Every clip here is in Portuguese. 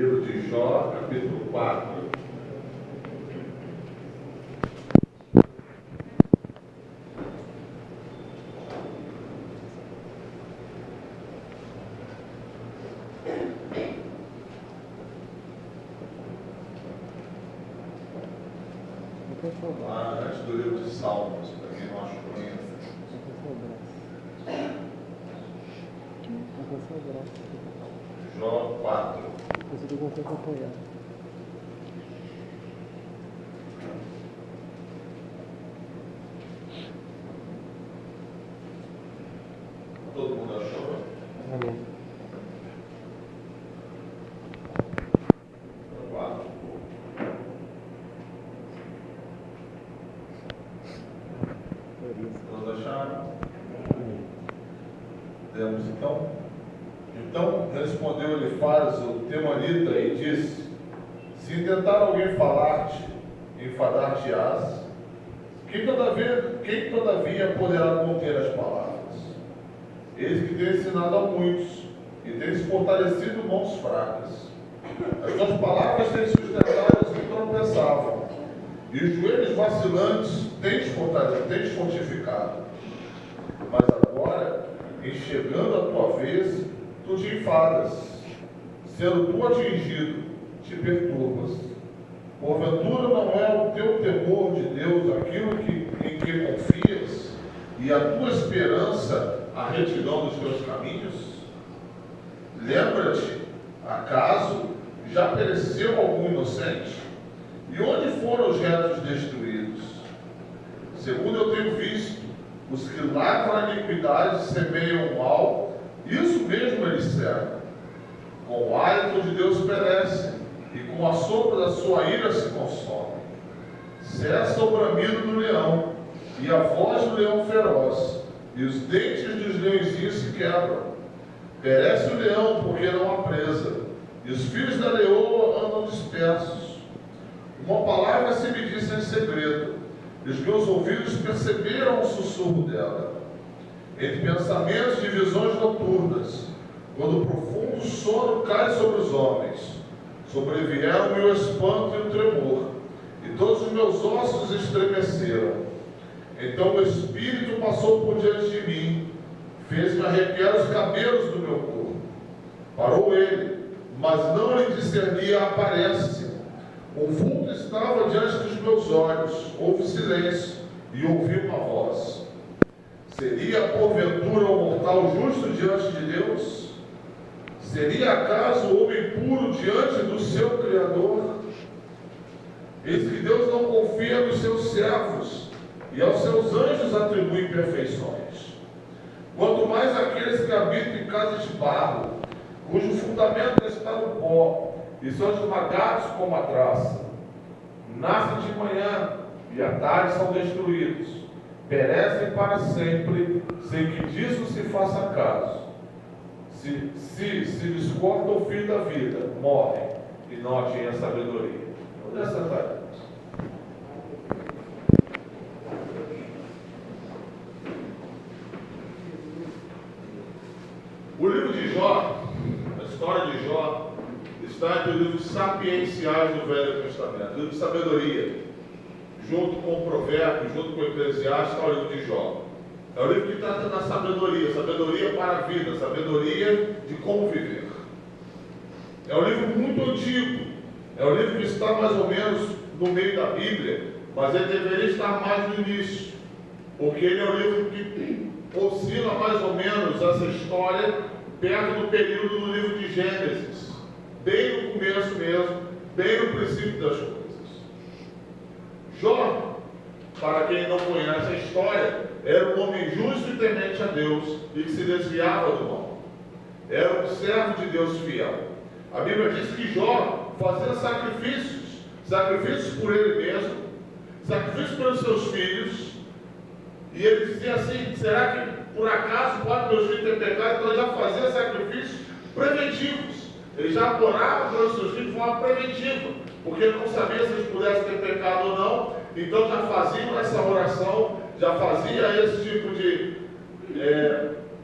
Livro de Jó, capítulo 4. Antes do livro de Salmos, para quem não achou ainda. Jó 4. Todo mundo achou? Amém. Todos acharam? Temos então? Então respondeu Elifaz, o temanita, e disse: se tentar alguém falar-te, enfadar-te-ás, quem todavia poderá conter as palavras? Eis que tem ensinado a muitos, e tens fortalecido mãos fracas. As tuas palavras têm sustentado os que tropeçavam, e os joelhos vacilantes tens fortificado. Mas agora, em chegando a tua vez, tu te enfadas. Sendo tu atingido, te perturbas. Porventura não é o teu temor de Deus aquilo em que confias, e a tua esperança a retidão dos teus caminhos? Lembra-te, acaso já pereceu algum inocente? E onde foram os retos destruídos? Segundo eu tenho visto, os que lavram a iniquidade semeiam o mal, isso mesmo eles cercam. Com o hálito de Deus perecem, e com a sopro da sua ira se consomem. Cessa o bramido do leão, e a voz do leão feroz, e os dentes dos leõezinhos se quebram. Perece o leão, porque não há presa, e os filhos da leoa andam dispersos. Uma palavra se me disse em segredo, e os meus ouvidos perceberam o sussurro dela. Entre pensamentos de visões noturnas, quando o profundo sono cai sobre os homens, sobrevieram-me o espanto e o tremor, e todos os meus ossos estremeceram. Então o Espírito passou por diante de mim, fez-me arrepiar os cabelos do meu corpo. Parou ele, mas não lhe discernia a aparência. O vulto estava diante dos meus olhos, houve silêncio, e ouvi uma voz. Seria porventura o mortal justo diante de Deus? Seria acaso o homem puro diante do seu Criador? Eis que Deus não confia nos seus servos, e aos seus anjos atribui perfeições. Quanto mais aqueles que habitam em casas de barro, cujo fundamento está no pó, e são esmagados como a traça. Nascem de manhã, e à tarde são destruídos. Perecem para sempre, sem que disso se faça caso. Se lhes corta o fim da vida, morrem, e notem a sabedoria. Onde é essa tarde? O livro de Jó, a história de Jó, está entre os livros sapienciais do Velho Testamento, livro de sabedoria, junto com o Provérbio, junto com o Eclesiastes, está o livro de Jó. É o livro que trata da sabedoria, sabedoria para a vida, sabedoria de como viver. É um livro muito antigo, é um livro que está mais ou menos no meio da Bíblia, mas ele deveria estar mais no início, porque ele é um livro que oscila mais ou menos essa história perto do período do livro de Gênesis, bem no começo mesmo, bem no princípio das coisas. Jó, para quem não conhece a história, era um homem justo e temente a Deus e que se desviava do mal. Era um servo de Deus fiel. A Bíblia diz que Jó fazia sacrifícios por ele mesmo, sacrifícios pelos seus filhos, e ele dizia assim: será que por acaso pode meus filhos ter pecado? Então ele já fazia sacrifícios preventivos. Ele já adorava pelos seus filhos de forma preventiva, porque ele não sabia se eles pudessem ter pecado ou não. Então já faziam essa oração, já fazia esse tipo de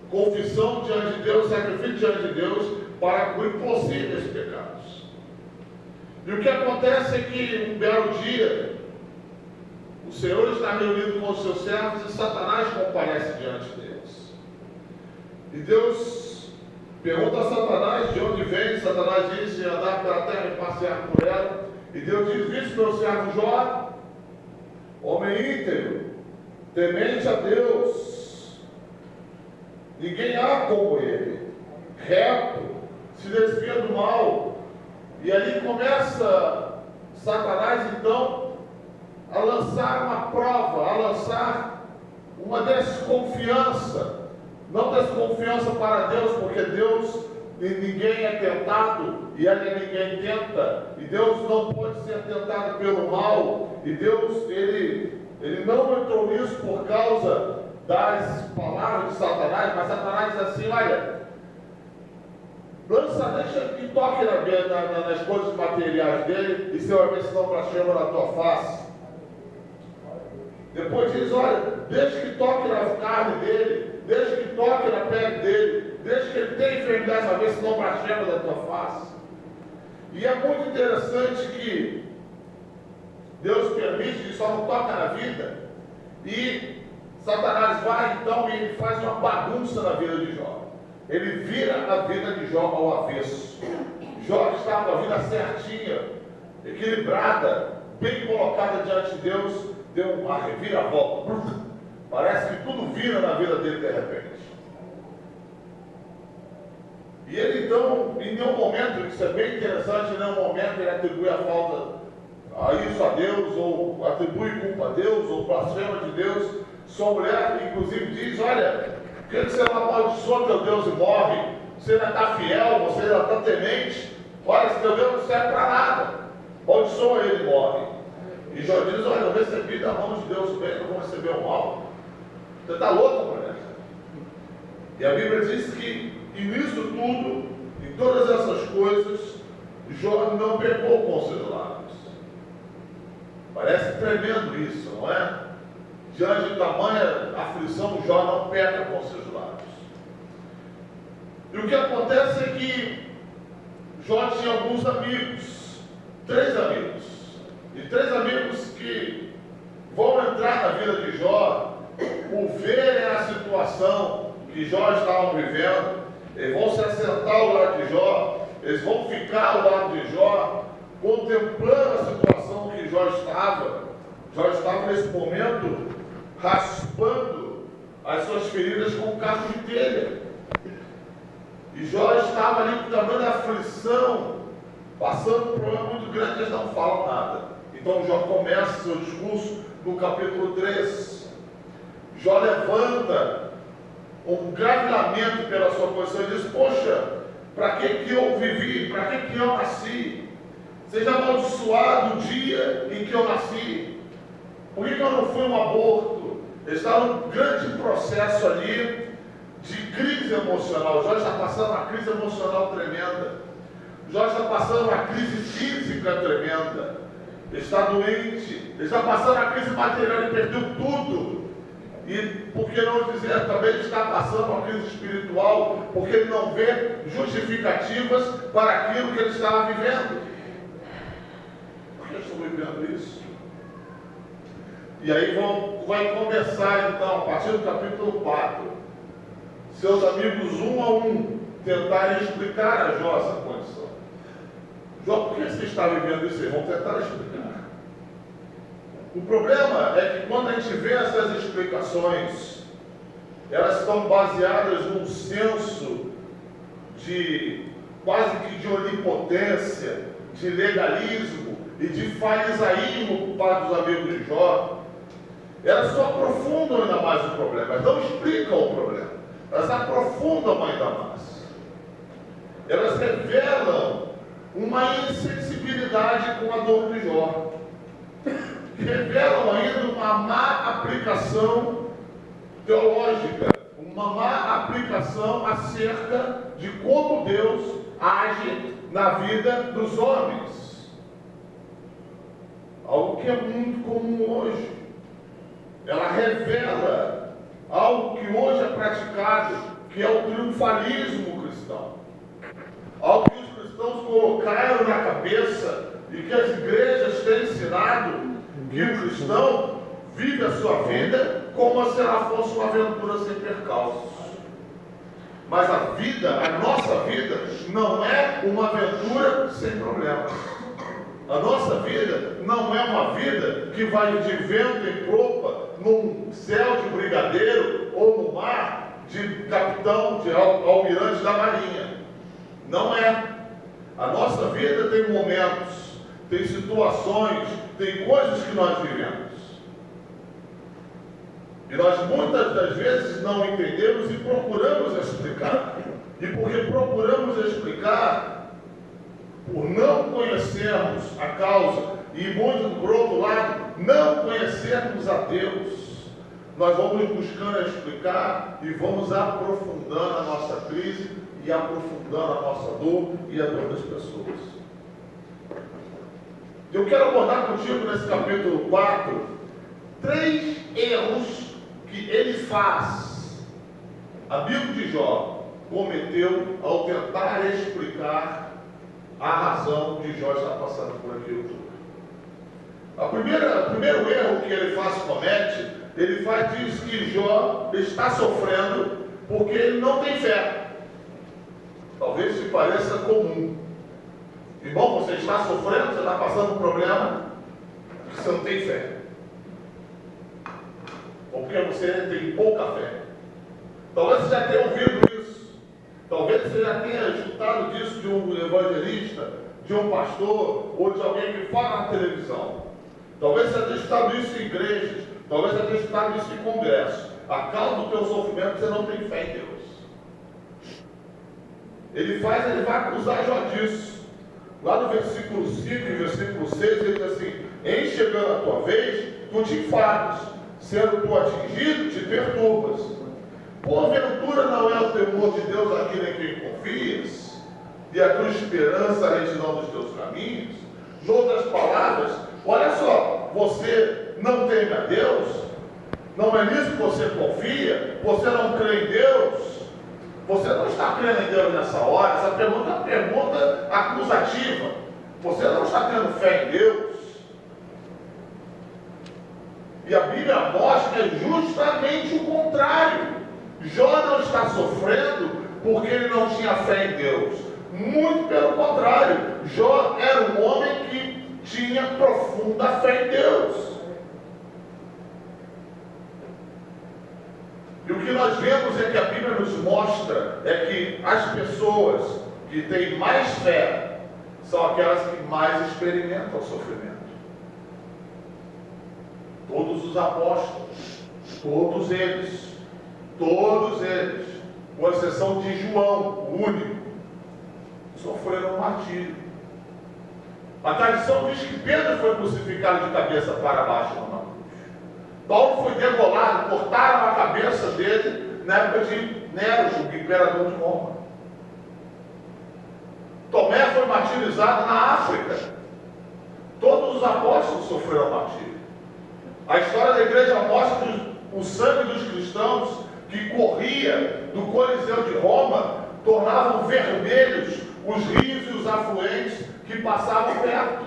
confissão diante de Deus, sacrifício diante de Deus, para cobrir possíveis pecados. E o que acontece é que um belo dia, o Senhor está reunido com os seus servos e Satanás comparece diante deles. E Deus pergunta a Satanás de onde vem. Satanás diz: andar pela terra e passear por ela. E Deus diz: viste meu servo Jó, homem íntegro, temente a Deus, ninguém há como ele, reto, se desvia do mal. E ali começa Satanás então a lançar uma prova, a lançar uma desconfiança. Não desconfiança para Deus, porque Deus, ninguém é tentado e ninguém tenta. E Deus não pode ser tentado pelo mal. E Deus, ele não entrou nisso por causa das palavras de Satanás, mas Satanás diz assim: olha, deixa que toque nas coisas materiais dele, e você vai ver se não blasfema na tua face. Depois diz: olha, deixa que toque na carne dele, deixa que toque na pele dele, deixa que ele tenha enfermidade, vai ver se não blasfema da tua face. E é muito interessante que Deus permite, só não toca na vida, e Satanás vai então e ele faz uma bagunça na vida de Jó. Ele vira a vida de Jó ao avesso. Jó estava com a vida certinha, equilibrada, bem colocada diante de Deus, deu uma reviravolta. Parece que tudo vira na vida dele de repente. E ele então, em nenhum momento, isso é bem interessante, em nenhum momento ele atribui a falta a isso a Deus, ou atribui culpa a Deus, ou blasfema de Deus. Sua mulher, inclusive, diz: olha, por que você não amaldiçoa teu Deus e morre? Você ainda está fiel, você ainda está temente. Olha, se teu Deus não serve para nada, amaldiçoa ele e morre. E Jó diz: olha, eu recebi da mão de Deus o bem, não vou receber o mal. Você está louco, mulher? E a Bíblia diz que, e nisso tudo, em todas essas coisas, Jó não pecou com os seus lábios. Parece tremendo isso, não é? Diante de tamanha aflição, Jó não peca com os seus lábios. E o que acontece é que Jó tinha alguns amigos, 3 amigos. E 3 amigos que vão entrar na vida de Jó, por verem a situação que Jó estava vivendo, eles vão se assentar ao lado de Jó, eles vão ficar ao lado de Jó, contemplando a situação que Jó estava. Jó estava nesse momento raspando as suas feridas com um caco de telha. E Jó estava ali com tamanha aflição, passando um problema muito grande, eles não falam nada. Então Jó começa seu discurso no capítulo 3. Jó levanta um grave lamento pela sua posição e diz: poxa, para que eu vivi? Para que eu nasci? Seja amaldiçoado o dia em que eu nasci. Por que eu não fui um aborto? Ele está num grande processo ali de crise emocional. Jó está passando uma crise emocional tremenda. Jó está passando uma crise física tremenda. Ele está doente. Ele está passando uma crise material. Ele perdeu tudo. E por que não dizer também ele está passando uma crise espiritual? Porque ele não vê justificativas para aquilo que ele estava vivendo. Por que eu estou vivendo isso? E aí vai começar então, a partir do capítulo 4, seus amigos um a um tentarem explicar a Jó essa condição. Jó, por que você está vivendo isso? Eles vão tentar explicar. O problema é que quando a gente vê essas explicações, elas estão baseadas num senso de quase que de onipotência, de legalismo e de farisaísmo por parte dos amigos de Jó. Elas só aprofundam ainda mais o problema, elas não explicam o problema, elas aprofundam ainda mais. Elas revelam uma insensibilidade com a dor de Jó. Revelam ainda uma má aplicação teológica, uma má aplicação acerca de como Deus age na vida dos homens. Algo que é muito comum hoje. Ela revela algo que hoje é praticado, que é o triunfalismo cristão. Algo que os cristãos colocaram na cabeça e que as igrejas têm ensinado que o cristão vive a sua vida como se ela fosse uma aventura sem percalços. Mas a vida, a nossa vida, não é uma aventura sem problemas. A nossa vida não é uma vida que vai de vento em proa, num céu de brigadeiro ou no mar de capitão, de almirante da marinha. Não é. A nossa vida tem momentos, tem situações, tem coisas que nós vivemos. E nós muitas das vezes não entendemos e procuramos explicar. E porque procuramos explicar, por não conhecermos a causa, e muito por outro lado, não conhecermos a Deus, nós vamos buscando explicar e vamos aprofundando a nossa crise e aprofundando a nossa dor e a dor das pessoas. Eu quero abordar contigo nesse capítulo 4 3 erros que ele faz, amigo de Jó, cometeu ao tentar explicar a razão de Jó estar passando por aquilo tudo. O primeiro erro que ele comete, diz que Jó está sofrendo porque ele não tem fé. Talvez te pareça comum. Irmão, você está sofrendo, você está passando um problema, porque você não tem fé. Ou porque você tem pouca fé. Talvez você já tenha ouvido isso. Talvez você já tenha escutado disso de um evangelista, de um pastor, ou de alguém que fala na televisão. Talvez você tenha escutado isso em igrejas. Talvez você tenha escutado isso em congresso. A causa do teu sofrimento, você não tem fé em Deus. Ele vai acusar Jó disso. Lá no versículo 5 e versículo 6, ele diz assim: em chegando a tua vez, tu te enfadas, sendo tu atingido, te perturbas. Porventura não é o temor de Deus aquele em quem confias, e a tua esperança a retidão dos teus caminhos? Em outras palavras, olha só, você não teme a Deus, não é nisso que você confia, você não crê em Deus. Você não está crendo em Deus nessa hora. Essa pergunta é uma pergunta acusativa. Você não está tendo fé em Deus. E a Bíblia mostra que é justamente o contrário. Jó não está sofrendo porque ele não tinha fé em Deus. Muito pelo contrário. Jó era um homem que tinha profunda fé em Deus. E o que nós vemos é que a Bíblia nos mostra é que as pessoas que têm mais fé são aquelas que mais experimentam o sofrimento. Todos os apóstolos, todos eles, com exceção de João, o único, sofreram um martírio. A tradição diz que Pedro foi crucificado de cabeça para baixo numa cruz. Paulo foi degolado, cortaram a cabeça dele na época de Nero, o imperador de Roma. Tomé foi martirizado na África. Todos os apóstolos sofreram martírio. A história da igreja mostra que o sangue dos cristãos que corria do Coliseu de Roma tornavam vermelhos os rios e os afluentes que passavam perto.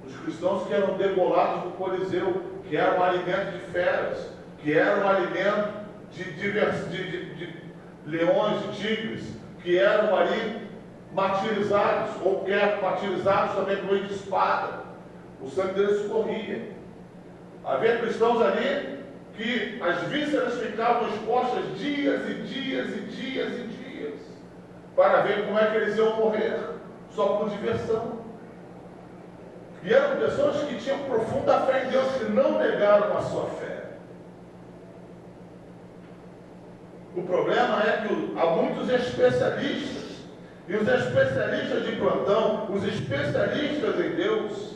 Os cristãos que eram degolados do Coliseu, que era um alimento de feras, que era um alimento de leões, de tigres, que eram ali martirizados, ou que eram martirizados também por meio de espada. O sangue deles corria. Havia cristãos ali que as vísceras ficavam expostas dias e dias e dias e dias, para ver como é que eles iam morrer, só por diversão. E eram pessoas que tinham profunda fé em Deus, que não negaram a sua fé. O problema é que há muitos especialistas, e os especialistas de plantão, os especialistas em Deus,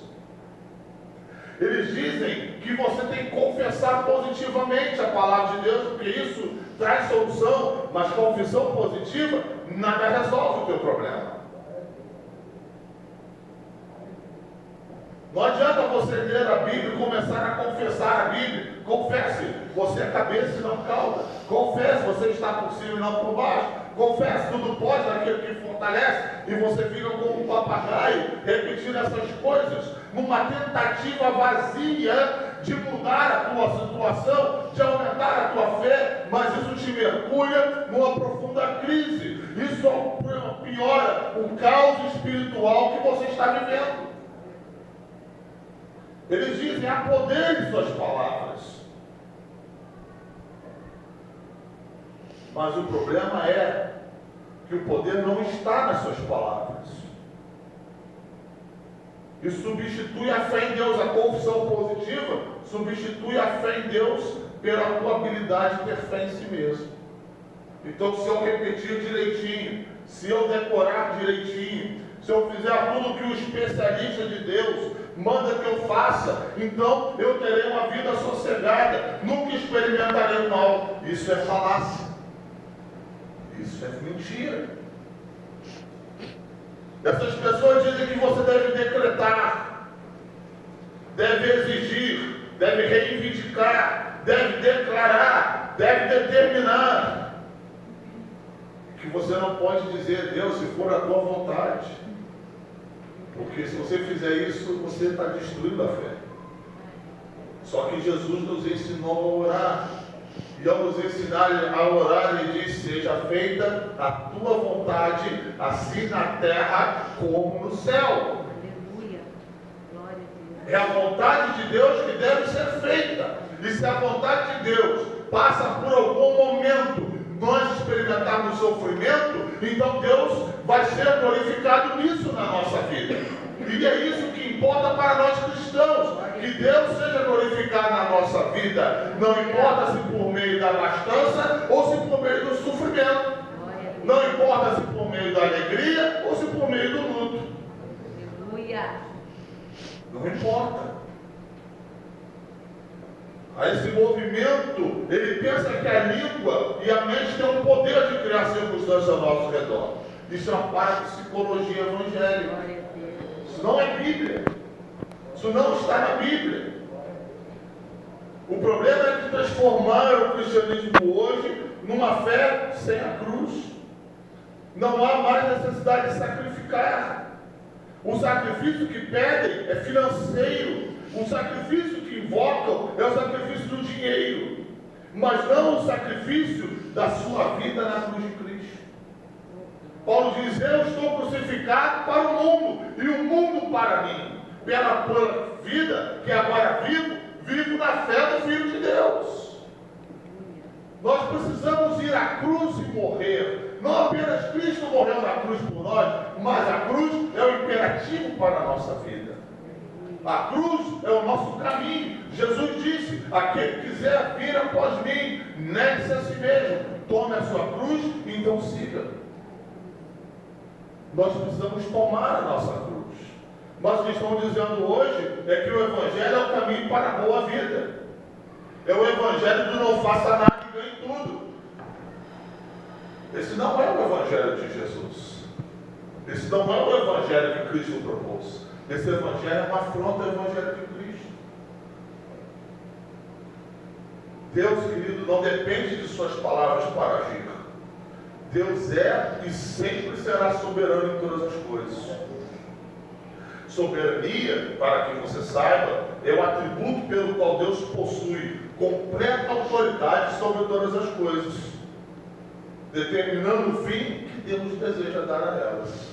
eles dizem que você tem que confessar positivamente a palavra de Deus, porque isso traz solução, mas confissão positiva nada resolve o teu problema. Não adianta você ler a Bíblia e começar a confessar a Bíblia. Confesse. você é cabeça e não cauda. Confesse, você está por cima e não por baixo. Confesse, tudo pode daquele que fortalece. E você fica como um papagaio, repetindo essas coisas, numa tentativa vazia de mudar a tua situação, de aumentar a tua fé, mas isso te mergulha numa profunda crise. Isso piora o caos espiritual que você está vivendo. Eles dizem: há poder em suas palavras. Mas o problema é que o poder não está nas suas palavras. E substitui a fé em Deus, a confissão positiva, substitui a fé em Deus pela tua habilidade de ter fé em si mesmo. Então, se eu repetir direitinho, se eu decorar direitinho, se eu fizer tudo que o especialista de Deus manda que eu faça, então eu terei uma vida sossegada, nunca experimentarei o mal. Isso é falácia. Isso é mentira. Essas pessoas dizem que você deve decretar, deve exigir, deve reivindicar, deve declarar, deve determinar. Que você não pode dizer: Deus, se for a tua vontade. Porque se você fizer isso, você está destruindo a fé. Só que Jesus nos ensinou a orar. E ao nos ensinar a orar, Ele diz: seja feita a tua vontade, assim na terra como no céu. Aleluia. Glória a Deus. É a vontade de Deus que deve ser feita. E se a vontade de Deus passa por algum momento nós experimentarmos sofrimento, então Deus vai ser glorificado nisso na nossa vida. E é isso que importa para nós cristãos, que Deus seja glorificado na nossa vida, não importa se por meio da gastança ou se por meio do sofrimento, não importa se por meio da alegria ou se por meio do luto. Aleluia. Não importa. A esse movimento, ele pensa que a língua e a mente têm o poder de criar circunstâncias ao nosso redor. Isso é uma parapsicologia evangélica. Glória a Deus. Isso não é Bíblia. Isso não está na Bíblia. O problema é que transformaram o cristianismo hoje numa fé sem a cruz. Não há mais necessidade de sacrificar. O sacrifício que pedem é financeiro. O sacrifício que invocam é o sacrifício do dinheiro, mas não o sacrifício da sua vida na cruz de Cristo. Paulo diz: eu estou crucificado para o mundo e o mundo para mim. Pela vida que agora vivo na fé do Filho de Deus. Nós precisamos ir à cruz e morrer. Não apenas Cristo morreu na cruz por nós, mas a cruz é o imperativo para a nossa vida. A cruz é o nosso caminho. Jesus disse: aquele que quiser vir após mim, negue-se a si mesmo, tome a sua cruz e então siga. Nós precisamos tomar a nossa cruz. Mas o que estão dizendo hoje é que o Evangelho é o caminho para a boa vida. É o Evangelho do não faça nada e ganhe tudo. Esse não é o Evangelho de Jesus. Esse não é o Evangelho que Cristo propôs. Esse Evangelho é uma afronta ao Evangelho de Cristo. Deus, querido, não depende de suas palavras para agir. Deus é e sempre será soberano em todas as coisas. Soberania, para que você saiba, é o atributo pelo qual Deus possui completa autoridade sobre todas as coisas, determinando o fim que Deus deseja dar a elas.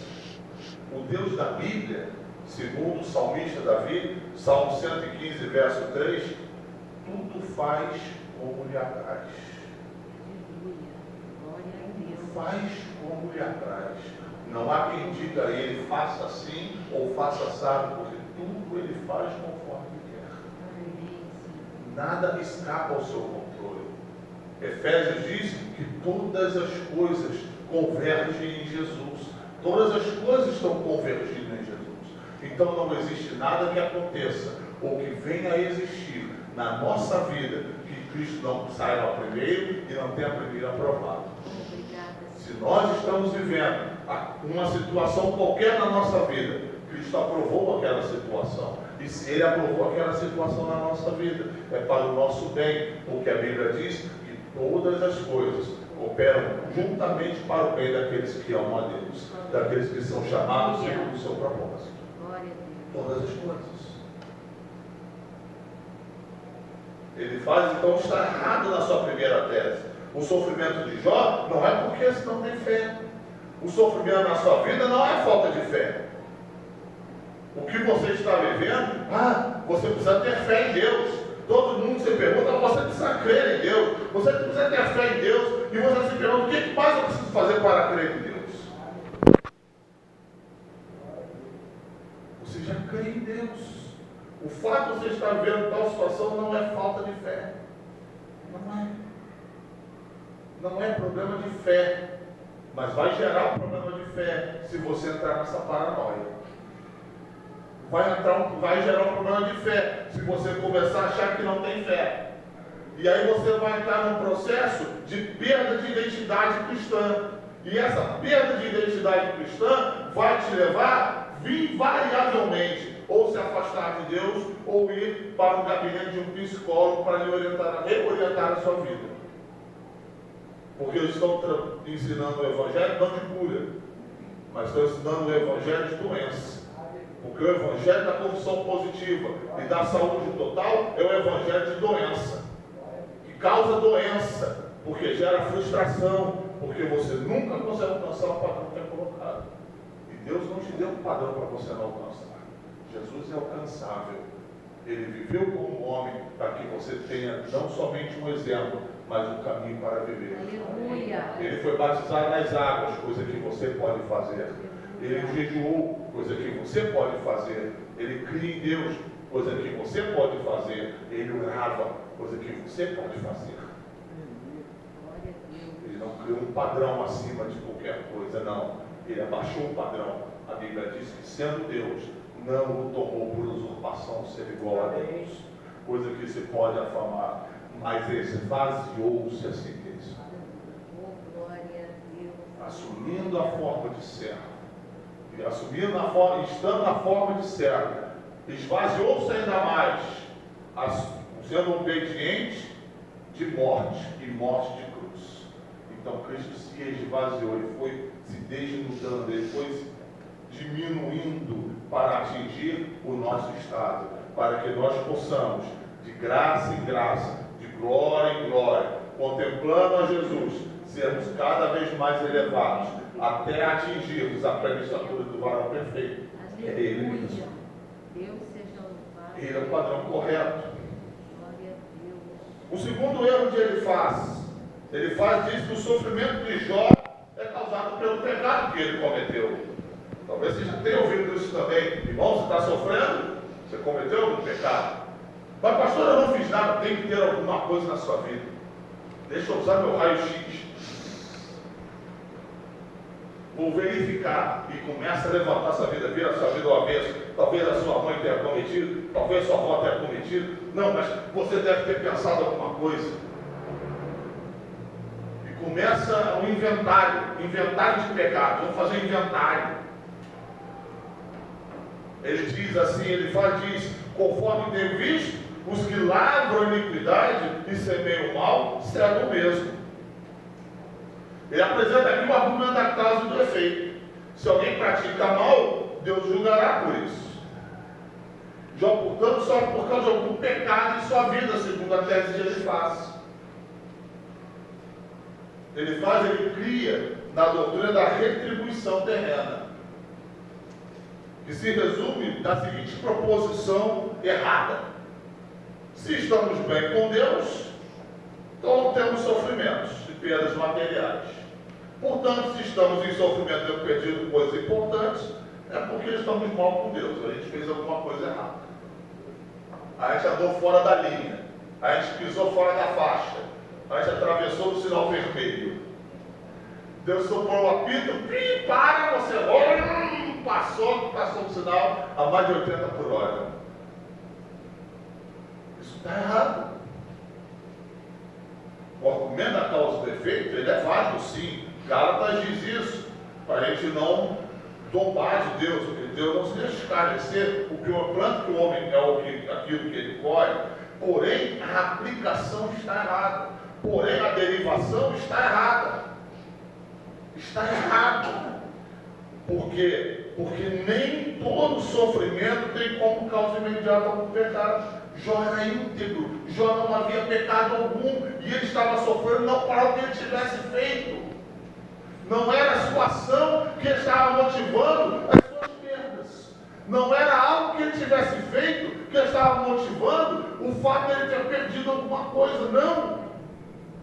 O Deus da Bíblia, segundo o salmista Davi, Salmo 115, verso 3, tudo faz como lhe apraz. Tudo faz como lhe apraz. Não há quem diga a ele: faça assim ou faça assado, porque tudo ele faz conforme quer. Nada escapa ao seu controle. Efésios diz que todas as coisas convergem em Jesus. Todas as coisas estão convergindo em Jesus. Então não existe nada que aconteça ou que venha a existir na nossa vida que Cristo não saiba primeiro e não tenha primeiro aprovado. Se nós estamos vivendo uma situação qualquer na nossa vida, Cristo aprovou aquela situação. E se Ele aprovou aquela situação na nossa vida, é para o nosso bem, porque a Bíblia diz que todas as coisas operam juntamente para o bem daqueles que amam a Deus, daqueles que são chamados segundo o seu propósito. Glória a Deus. Todas as coisas. Ele faz, então, está errado na sua primeira tese. O sofrimento de Jó não é porque você não tem fé. O sofrimento na sua vida não é falta de fé. O que você está vivendo, você precisa ter fé em Deus. Todo mundo se pergunta, você precisa crer em Deus. Você precisa ter fé em Deus. E você se pergunta, o que mais eu preciso fazer para crer em Deus? Você já crê em Deus. O fato de você estar vivendo tal situação não é falta de fé. Não é. Não é problema de fé. Mas vai gerar um problema de fé se você entrar nessa paranoia. Vai gerar um problema de fé se você começar a achar que não tem fé. E aí você vai entrar num processo de perda de identidade cristã. E essa perda de identidade cristã vai te levar invariavelmente ou se afastar de Deus ou ir para o gabinete de um psicólogo para lhe reorientar a sua vida. Porque eles estão ensinando o evangelho não de cura, mas estão ensinando o evangelho de doença. Porque o evangelho da condição positiva e da saúde total é o evangelho de doença, que causa doença, porque gera frustração, porque você nunca consegue alcançar o padrão que é colocado. E Deus não te deu um padrão para você não alcançar. Jesus é alcançável. Ele viveu como homem para que você tenha não somente um exemplo, mas um caminho para viver. Aleluia. Ele foi batizado nas águas, coisa que você pode fazer. Ele jejuou, coisa que você pode fazer. Ele cria em Deus, coisa que você pode fazer. Ele orava, coisa que você pode fazer. Glória a Deus. Ele não criou um padrão acima de qualquer coisa, não. Ele abaixou o padrão. A Bíblia diz que, sendo Deus, não o tomou por usurpação ser igual a Deus, coisa que se pode afirmar, mas ele esvaziou-se a si mesmo, Oh, glória a Deus. assumindo a forma de servo, e assumindo a forma, estando na forma de servo, esvaziou-se ainda mais, sendo obediente de morte e morte de cruz. Então Cristo se esvaziou, ele foi se desnudando, ele foi se diminuindo para atingir o nosso estado, para que nós possamos, de graça em graça, de glória em glória, contemplando a Jesus, sermos cada vez mais elevados, até atingirmos a plena estatura do varão perfeito. É Ele mesmo. Deus seja louvado. Ele é o padrão correto. Glória a Deus. O segundo erro que ele diz que o sofrimento de Jó é causado pelo pecado que ele cometeu. Talvez você já tenha ouvido isso também. Irmão, você está sofrendo? Você cometeu algum pecado? Mas pastor, eu não fiz nada. Tem que ter alguma coisa na sua vida. Deixa eu usar meu raio-x. Vou verificar. E começa a levantar essa vida, vira a sua vida ao avesso. Talvez a sua mãe tenha cometido, talvez a sua avó tenha cometido. Não, mas você deve ter pensado alguma coisa. E começa o inventário de pecados. Vamos fazer inventário. Ele diz assim, diz, conforme tem visto, os que lavram iniquidade e semeiam o mal, serão o mesmo. Ele apresenta aqui o argumento da causa e do efeito. Se alguém pratica mal, Deus julgará por isso. Jó, portanto, sofre por causa de algum pecado em sua vida, segundo a tese de Elifaz. Ele cria na doutrina da retribuição terrena, que se resume na seguinte proposição errada: se estamos bem com Deus, então não temos sofrimentos e perdas materiais. Portanto, se estamos em sofrimento e perdido coisas importantes, é porque estamos mal com Deus, a gente fez alguma coisa errada. A gente andou fora da linha, a gente pisou fora da faixa, a gente atravessou o sinal vermelho. Deus soprou o apito, para, você olha, passou o sinal a mais de 80 por hora. Isso está errado. O argumento da causa e do efeito, ele é válido, sim. Gálatas diz isso, para a gente não tomar de Deus, porque Deus não se deixa esclarecer o que o plano que o homem é aquilo que ele colhe, porém a aplicação está errada, porém a derivação está errada. Está errado. Por quê? Porque nem todo sofrimento tem como causa imediata o pecado. Jó era íntegro, Jó não havia pecado algum, e ele estava sofrendo não para o que ele tivesse feito. Não era a sua ação que estava motivando as suas perdas. Não era algo que ele tivesse feito que estava motivando o fato de ele ter perdido alguma coisa. Não.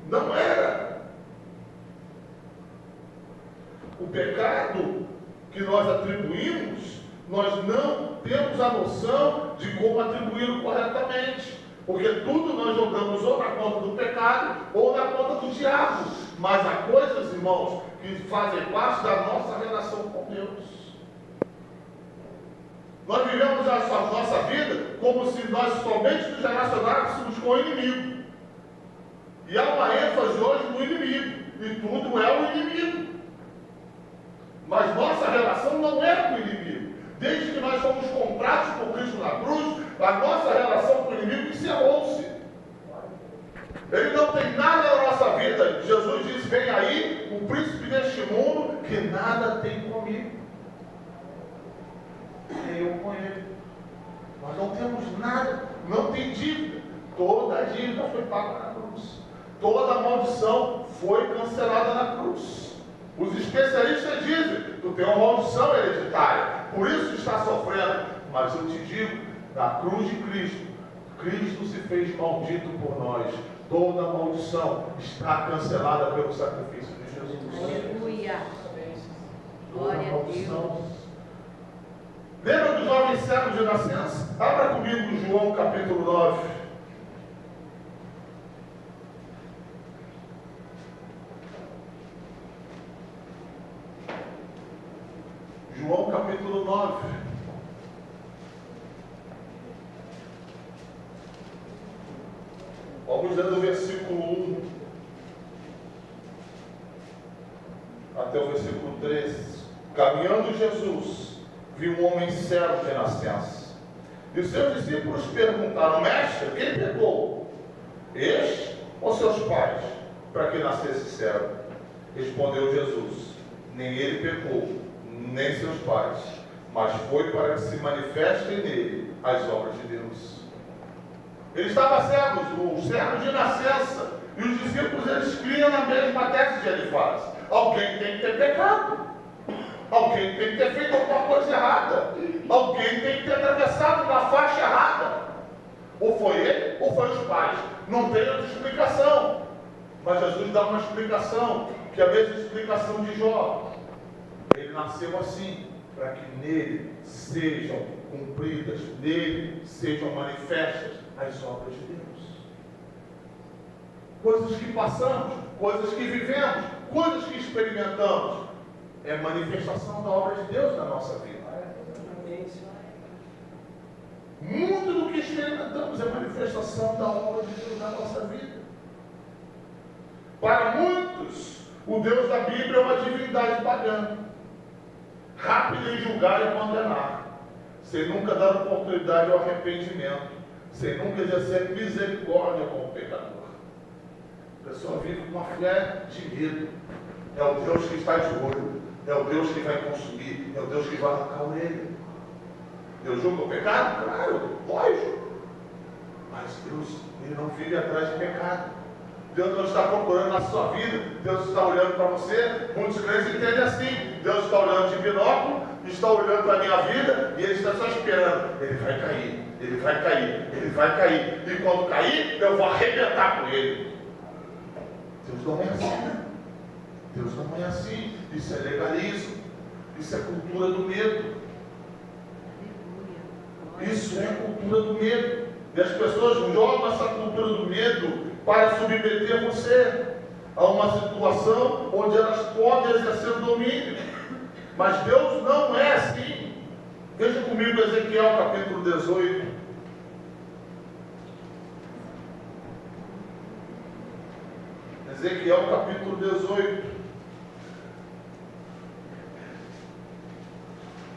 Não era. O pecado que nós atribuímos, nós não temos a noção de como atribuí-lo corretamente. Porque tudo nós jogamos ou na conta do pecado ou na conta do diabo. Mas há coisas, irmãos, que fazem parte da nossa relação com Deus. Nós vivemos a nossa vida como se nós somente nos relacionássemos com o inimigo. E há uma ênfase hoje no inimigo. E tudo é o inimigo. Mas nossa relação não é com o inimigo. Desde que nós fomos comprados por Cristo na cruz, a nossa relação com o inimigo encerrou-se. Ele não tem nada na nossa vida. Jesus diz: vem aí o príncipe deste mundo que nada tem comigo. Nem eu com ele. Nós não temos nada, não tem dívida. Toda a dívida foi paga na cruz. Toda a maldição foi cancelada na cruz. Os especialistas dizem: tu tem uma maldição hereditária, por isso está sofrendo. Mas eu te digo, na cruz de Cristo, Cristo se fez maldito por nós. Toda a maldição está cancelada pelo sacrifício de Jesus. Aleluia. Toda Glória a maldição. Deus. Lembra dos jovens cegos de nascença? Abra comigo João capítulo 9. João capítulo 9. Vamos ler do versículo 1 até o versículo 13. Caminhando Jesus, viu um homem cego de nascença. E os seus discípulos perguntaram: mestre, quem pecou? Este ou seus pais, para que nascesse cego? Respondeu Jesus: nem ele pecou, nem seus pais, mas foi para que se manifestem nele as obras de Deus. Ele estava cego, o cego de nascença, e os discípulos eles criam na mesma tese de Elifaz: alguém tem que ter pecado, alguém tem que ter feito alguma coisa errada, alguém tem que ter atravessado na faixa errada, ou foi ele ou foi os pais. Não tem outra explicação, mas Jesus dá uma explicação, que é a mesma explicação de Jó. Ele nasceu assim, para que nele sejam cumpridas, nele sejam manifestas as obras de Deus. Coisas que passamos, coisas que vivemos, coisas que experimentamos, é manifestação da obra de Deus na nossa vida. Muito do que experimentamos é manifestação da obra de Deus na nossa vida. Para muitos, o Deus da Bíblia é uma divindade pagã, rápido em julgar e condenar, sem nunca dar oportunidade ao arrependimento, sem nunca exercer misericórdia com o pecador. A pessoa vive com uma fé de medo. É o Deus que está de olho, é o Deus que vai consumir, é o Deus que vai arrancar o orelha. Deus julga o pecado? Claro, lógico. Mas Deus, Ele não vive atrás de pecado. Deus não está procurando na sua vida, Deus está olhando para você. Muitos crentes entendem assim: Deus está olhando de binóculo, está olhando para a minha vida e Ele está só esperando. Ele vai cair, ele vai cair, ele vai cair. E quando cair, eu vou arrebentar com ele. Deus não é assim. Deus não é assim. Isso é legalismo. Isso é cultura do medo. Isso é cultura do medo. E as pessoas jogam essa cultura do medo para submeter você a uma situação onde elas podem exercer o domínio. Mas Deus não é assim. Veja comigo Ezequiel capítulo 18. Ezequiel capítulo 18.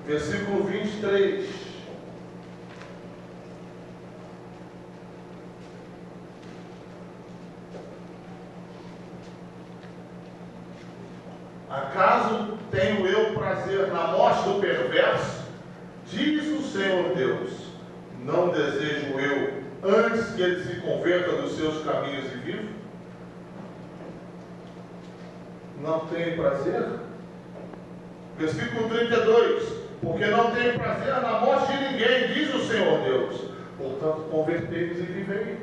versículo 23. Acaso tenho eu prazer na morte do perverso? Diz o Senhor Deus. Não desejo eu antes que ele se converta dos seus caminhos e viva? Não tem prazer? Versículo 32. Porque não tenho prazer na morte de ninguém, diz o Senhor Deus. Portanto, convertei-vos e vivei.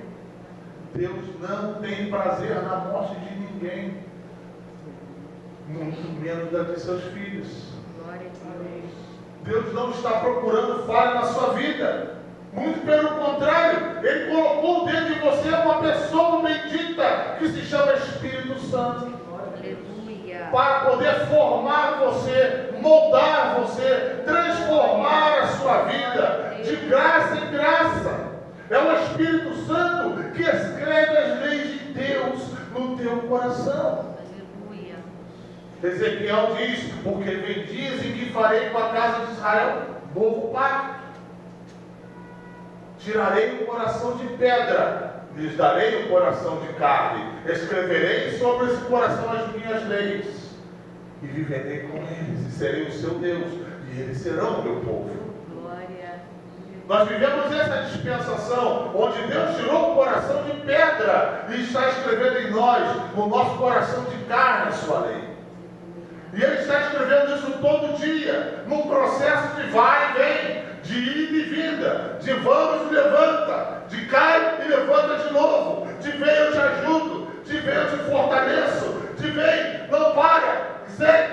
Deus não tem prazer na morte de ninguém, muito menos da de seus filhos. Glória a Deus. Deus não está procurando falha na sua vida. Muito pelo contrário, Ele colocou dentro de você uma pessoa bendita que se chama Espírito Santo, Aleluia. para poder formar você, moldar você, transformar a sua vida de graça em graça. É o Espírito Santo que escreve as leis de Deus no teu coração. Aleluia. Ezequiel diz: porque vem dias em que farei com a casa de Israel novo pacto. Tirarei o coração de pedra, lhes darei o coração de carne, escreverei sobre esse coração as minhas leis, e viverei com eles, e serei o seu Deus, e eles serão o meu povo. Glória. Nós vivemos essa dispensação, onde Deus tirou o coração de pedra, e está escrevendo em nós, no nosso coração de carne, a sua lei. E Ele está escrevendo isso todo dia, num processo de vai e vem, de ida e vinda, de vamos e levanta, de cai e levanta de novo, de vem eu te ajudo, de vem eu te fortaleço, de vem, não para, segue